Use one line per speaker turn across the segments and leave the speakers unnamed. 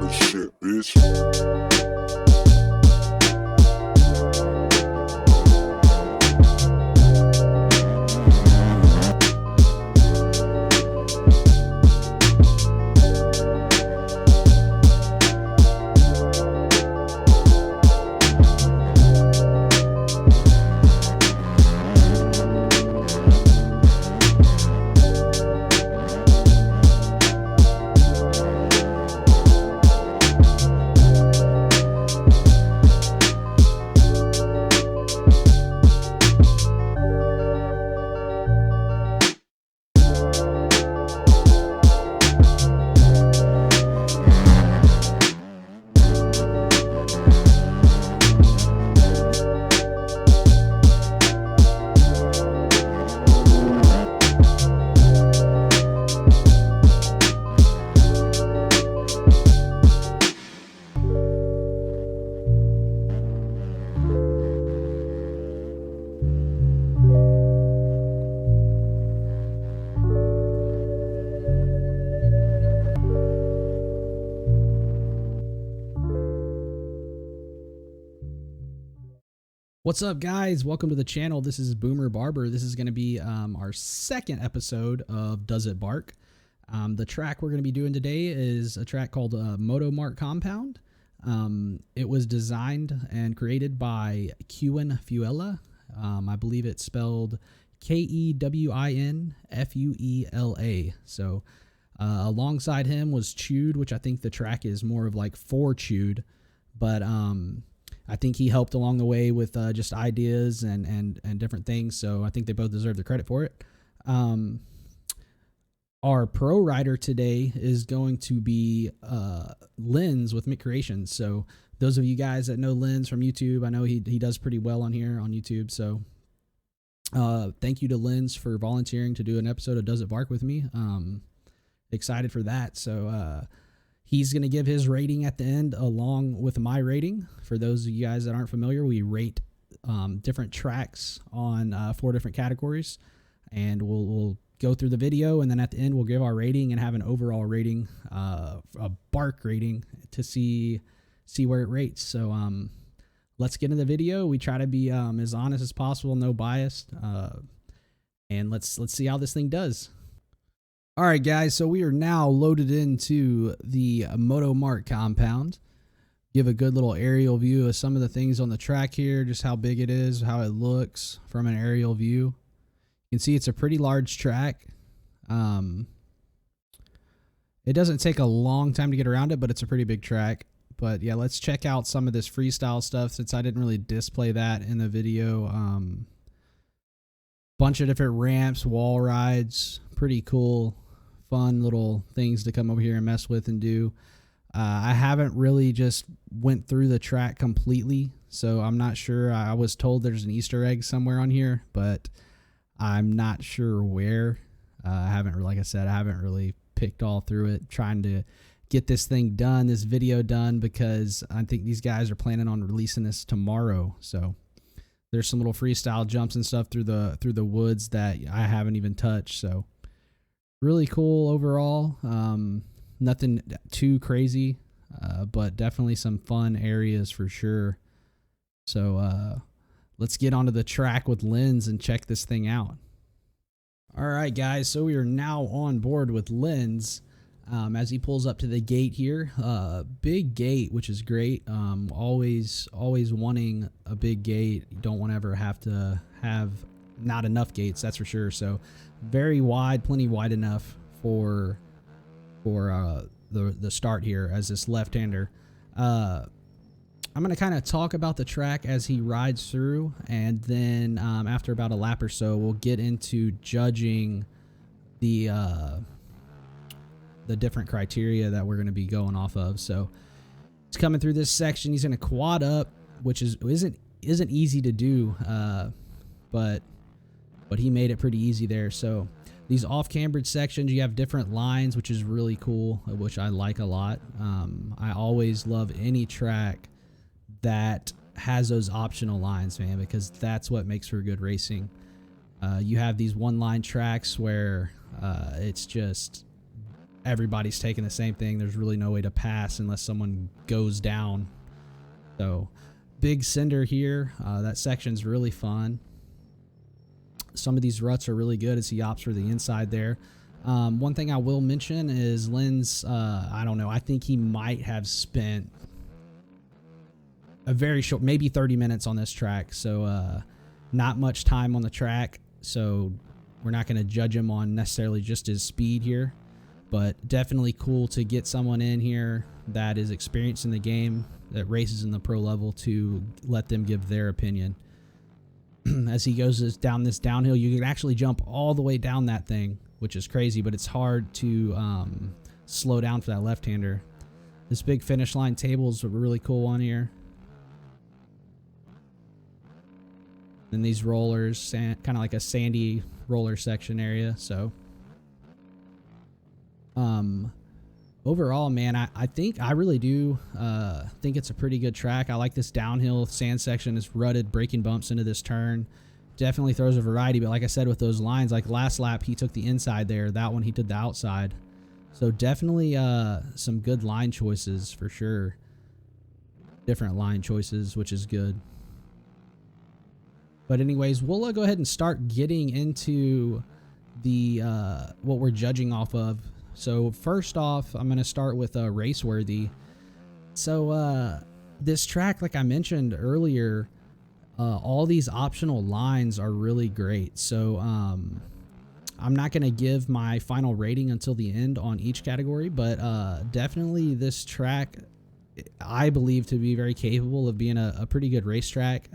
Good shit, bitch.
What's up, guys? Welcome to the channel. This is Boomer Barber. This is going to be our second episode of Does It Bark? The track we're going to be doing today is a track called MotoMart Compound. It was designed and created by Kewin Fuela. I believe it's spelled Kewinfeula. So alongside him was CHOOD, which I think the track is more of like for CHOOD, but I think he helped along the way with just ideas and different things. So I think they both deserve the credit for it. Our pro rider today is going to be Lynds with Mick Creations. So those of you guys that know Lynds from YouTube, I know he does pretty well on here on YouTube. So thank you to Lynds for volunteering to do an episode of Does It Bark with me. Excited for that. So he's going to give his rating at the end along with my rating. For those of you guys that aren't familiar, we rate different tracks on 4 different categories, and we'll go through the video, and then at the end we'll give our rating and have an overall rating, a bark rating to see where it rates. So let's get into the video. We try to be as honest as possible, no bias, and let's see how this thing does. All right, guys, so we are now loaded into the MotoMart Compound. Give a good little aerial view of some of the things on the track here, just how big it is, how it looks from an aerial view. You can see it's a pretty large track. It doesn't take a long time to get around it, but it's a pretty big track. But yeah, let's check out some of this freestyle stuff since I didn't really display that in the video. Bunch of different ramps, wall rides, pretty cool. Fun little things to come over here and mess with and do. I haven't really just went through the track completely, so I'm not sure. I was told there's an Easter egg somewhere on here, but I'm not sure where. Like I said, I haven't really picked all through it, trying to get this thing done, this video done, because I think these guys are planning on releasing this tomorrow. So there's some little freestyle jumps and stuff through the woods that I haven't even touched. So really cool overall. Nothing too crazy, but definitely some fun areas for sure. So let's get onto the track with Lynds and check this thing out. All right, guys, so we are now on board with Lynds as he pulls up to the gate here. Big gate, which is great. Always wanting a big gate. You don't want to ever have to have not enough gates, that's for sure. So very wide, plenty wide enough for the start here as this left-hander. I'm going to kind of talk about the track as he rides through, and then after about a lap or so, we'll get into judging the different criteria that we're going to be going off of. So he's coming through this section. He's going to quad up, which isn't easy to do, but he made it pretty easy there. So these off-cambered sections, you have different lines, which is really cool, which I like a lot. I always love any track that has those optional lines, man, because that's what makes for good racing. You have these one-line tracks where it's just everybody's taking the same thing. There's really no way to pass unless someone goes down. So big cinder here. That section's really fun. Some of these ruts are really good as he opts for the inside there. One thing I will mention is Lynds, I don't know, I think he might have spent a very short, maybe 30 minutes on this track. So not much time on the track. So we're not going to judge him on necessarily just his speed here, but definitely cool to get someone in here that is experienced in the game, that races in the pro level, to let them give their opinion. As he goes down this downhill, you can actually jump all the way down that thing, which is crazy, but it's hard to slow down for that left-hander. This big finish line table is a really cool one here. And these rollers, kind of like a sandy roller section area. So overall, man, I really do think it's a pretty good track. I like this downhill sand section, this rutted braking bumps into this turn. Definitely throws a variety, but like I said, with those lines, like last lap he took the inside there, that one he did the outside. So definitely some good line choices for sure. Different line choices, which is good. But anyways, we'll go ahead and start getting into the what we're judging off of. So first off, I'm going to start with raceworthy. So this track, like I mentioned earlier, all these optional lines are really great. So I'm not going to give my final rating until the end on each category, but definitely this track I believe to be very capable of being a pretty good racetrack.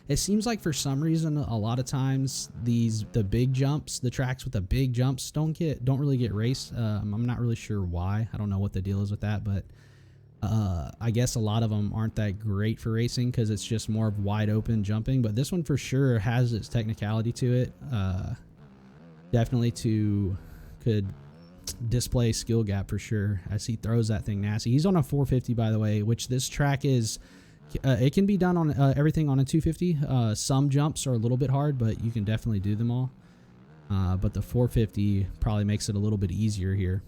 It seems like for some reason a lot of times the big jumps, the tracks with the big jumps don't really get raced. I'm not really sure why. I don't know what the deal is with that, but I guess a lot of them aren't that great for racing because it's just more of wide open jumping. But this one for sure has its technicality to it. Definitely could display skill gap for sure as he throws that thing nasty. He's on a 450, by the way, which this track is. It can be done on everything on a 250. Some jumps are a little bit hard, but you can definitely do them all. But the 450 probably makes it a little bit easier here.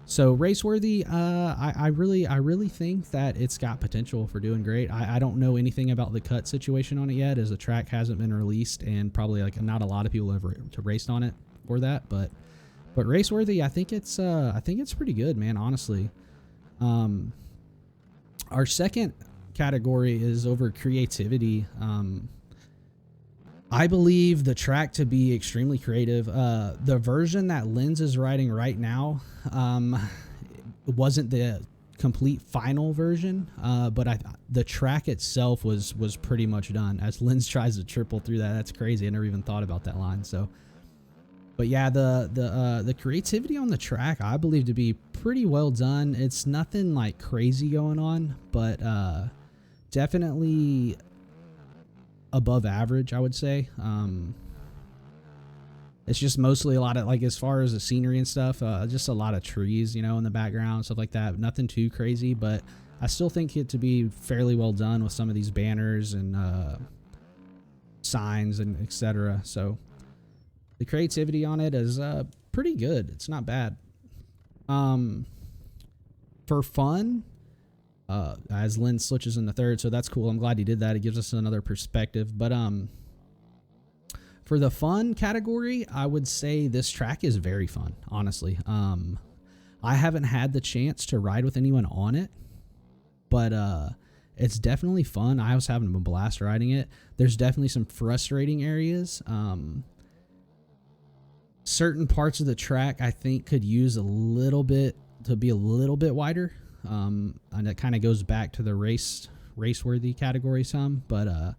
So raceworthy, I really think that it's got potential for doing great. I don't know anything about the cut situation on it yet, as the track hasn't been released, and probably like not a lot of people have raced on it for that. But raceworthy, I think it's pretty good, man. Honestly, our second category is over creativity. I believe the track to be extremely creative. The version that Lynds is riding right now wasn't the complete final version, but the track itself was pretty much done. As Lynds tries to triple through that, that's crazy. I never even thought about that line. So, but yeah, the creativity on the track I believe to be pretty well done. It's nothing like crazy going on, but definitely above average, I would say. It's just mostly a lot of, like, as far as the scenery and stuff, just a lot of trees, in the background, stuff like that. Nothing too crazy, but I still think it to be fairly well done with some of these banners and signs and etc. So the creativity on it is pretty good. It's not bad. For fun, as Lynds switches in the third, so that's cool. I'm glad he did that. It gives us another perspective. But for the fun category, I would say this track is very fun, honestly. I haven't had the chance to ride with anyone on it, but it's definitely fun. I was having a blast riding it. There's definitely some frustrating areas. Certain parts of the track I think could use a little bit to be a little bit wider. And it kind of goes back to the raceworthy category some, but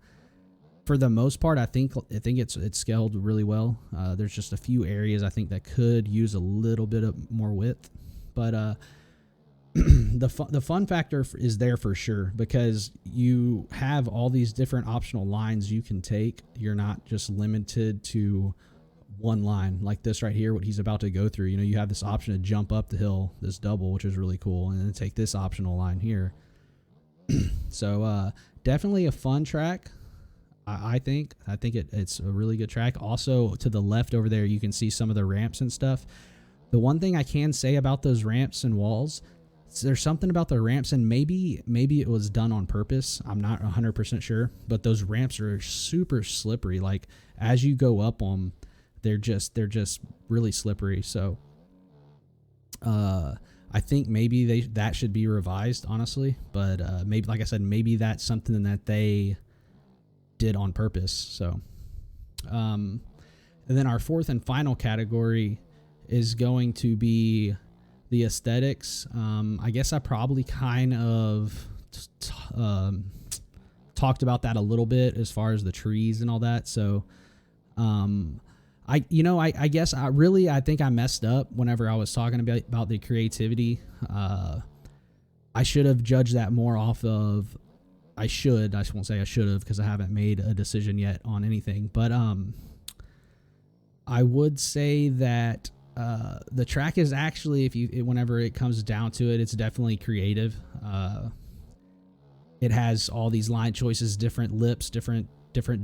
for the most part, I think it's scaled really well. There's just a few areas I think that could use a little bit of more width, but the fun factor is there for sure, because you have all these different optional lines you can take. You're not just limited to one line like this right here, what he's about to go through. You have this option to jump up the hill, this double, which is really cool, and then take this optional line here. So definitely a fun track. I think it's a really good track. Also, to the left over there, you can see some of the ramps and stuff. The one thing I can say about those ramps and walls, there's something about the ramps, and maybe it was done on purpose. I'm not 100% sure, but those ramps are super slippery. Like as you go up them, they're just really slippery. So I think maybe that should be revised, honestly. But maybe, like I said, maybe that's something that they did on purpose. So and then our fourth and final category is going to be the aesthetics. I guess I probably kind of talked about that a little bit as far as the trees and all that. So I guess I think I messed up whenever I was talking about the creativity. I should have judged that more off of, I won't say I should have, because I haven't made a decision yet on anything, but I would say that the track is actually, whenever it comes down to it, it's definitely creative. It has all these line choices, different lips, different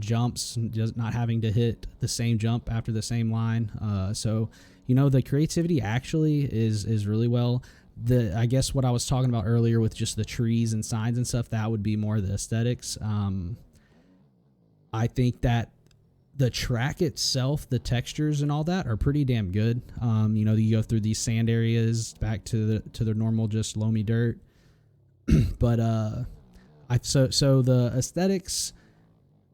jumps, just not having to hit the same jump after the same line. So the creativity actually is really well. I guess what I was talking about earlier with just the trees and signs and stuff, that would be more the aesthetics. I think that the track itself, the textures and all that are pretty damn good. You go through these sand areas back to the normal just loamy dirt. But so the aesthetics,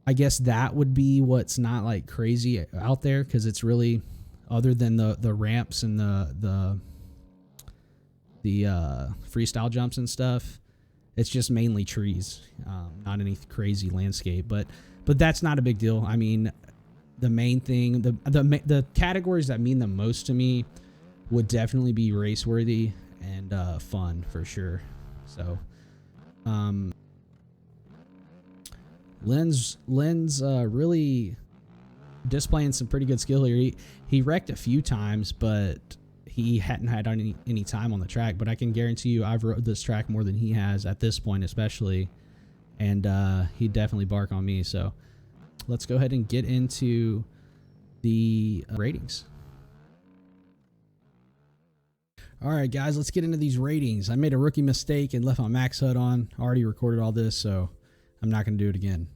I guess that would be what's not like crazy out there, because it's really, other than the ramps and the freestyle jumps and stuff, it's just mainly trees, not any crazy landscape. But that's not a big deal. I mean, the main thing, the categories that mean the most to me would definitely be race worthy and fun for sure. So Lynds really displaying some pretty good skill here. He wrecked a few times, but he hadn't had any time on the track. But I can guarantee you, I've rode this track more than he has at this point, especially, and he'd definitely bark on me. So let's go ahead and get into the ratings. All right, guys, let's get into these ratings. I made a rookie mistake and left my max HUD on. I already recorded all this, so I'm not going to do it again.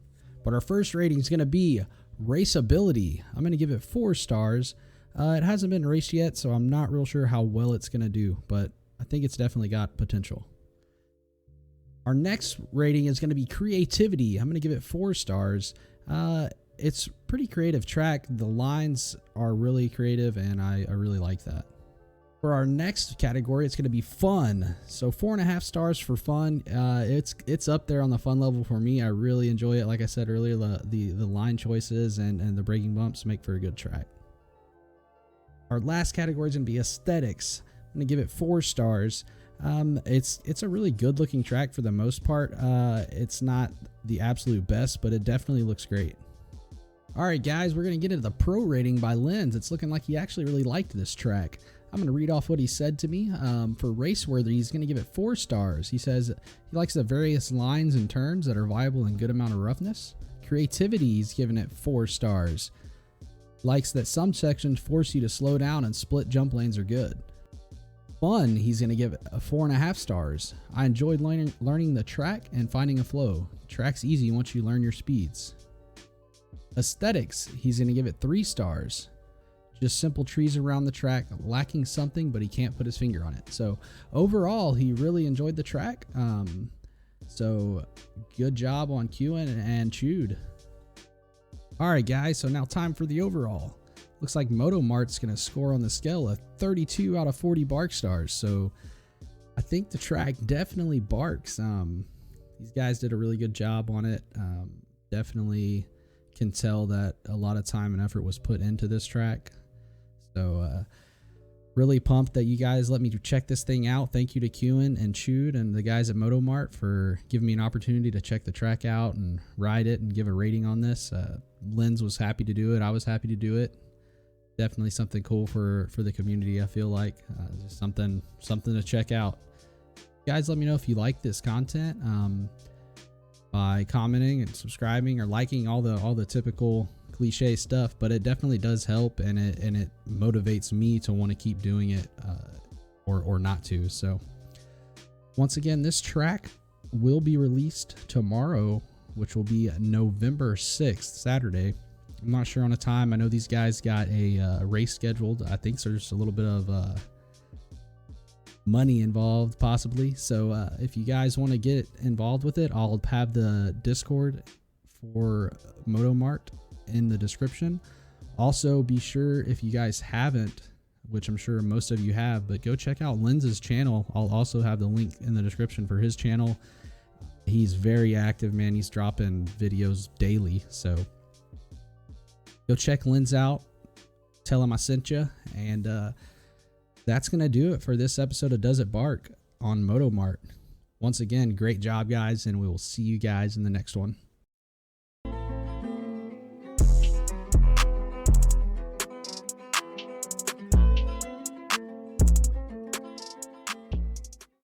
But our first rating is going to be raceability. I'm going to give it 4 stars. It hasn't been raced yet, so I'm not real sure how well it's going to do, but I think it's definitely got potential. Our next rating is going to be creativity. I'm going to give it 4 stars. It's pretty creative track. The lines are really creative, and I really like that. For our next category, it's going to be fun. So 4.5 stars for fun. It's up there on the fun level for me. I really enjoy it. Like I said earlier, the line choices and the braking bumps make for a good track. Our last category is going to be aesthetics. I'm going to give it 4 stars. It's a really good looking track for the most part. It's not the absolute best, but it definitely looks great. All right, guys, we're going to get into the pro rating by Lynds. It's looking like he actually really liked this track. I'm going to read off what he said to me. For raceworthy, he's going to give it 4 stars. He says he likes the various lines and turns that are viable and good amount of roughness. Creativity, he's giving it 4 stars. Likes that some sections force you to slow down and split jump lanes are good. Fun, he's going to give it a 4.5 stars. I enjoyed learning the track and finding a flow. Track's easy once you learn your speeds. Aesthetics, he's going to give it 3 stars. Just simple trees around the track, lacking something, but he can't put his finger on it. So overall, he really enjoyed the track. So good job on Kewin and CHOOD. All right, guys, so now time for the overall. Looks like MotoMart's going to score on the scale a 32 out of 40 bark stars. So I think the track definitely barks. These guys did a really good job on it. Definitely can tell that a lot of time and effort was put into this track. So really pumped that you guys let me check this thing out. Thank you to Kewin and CHOOD and the guys at MotoMart for giving me an opportunity to check the track out and ride it and give a rating on this. Lynds was happy to do it. I was happy to do it. Definitely something cool for the community, I feel like. Just something to check out. Guys, let me know if you like this content by commenting and subscribing or liking, all the typical cliche stuff, but it definitely does help, and it motivates me to want to keep doing it, or not to. So once again, this track will be released tomorrow, which will be November 6th, Saturday. I'm not sure on a time. I know these guys got a race scheduled. I think there's a little bit of money involved, possibly. So if you guys want to get involved with it, I'll have the Discord for MotoMart in the description. Also, be sure, if you guys haven't, which I'm sure most of you have, but go check out Lynds' channel. I'll also have the link in the description for his channel. He's very active, man. He's dropping videos daily, so go check Lynds out. Tell him I sent you, and that's gonna do it for this episode of Does It Bark on MotoMart. Once again, great job, guys, and we will see you guys in the next one.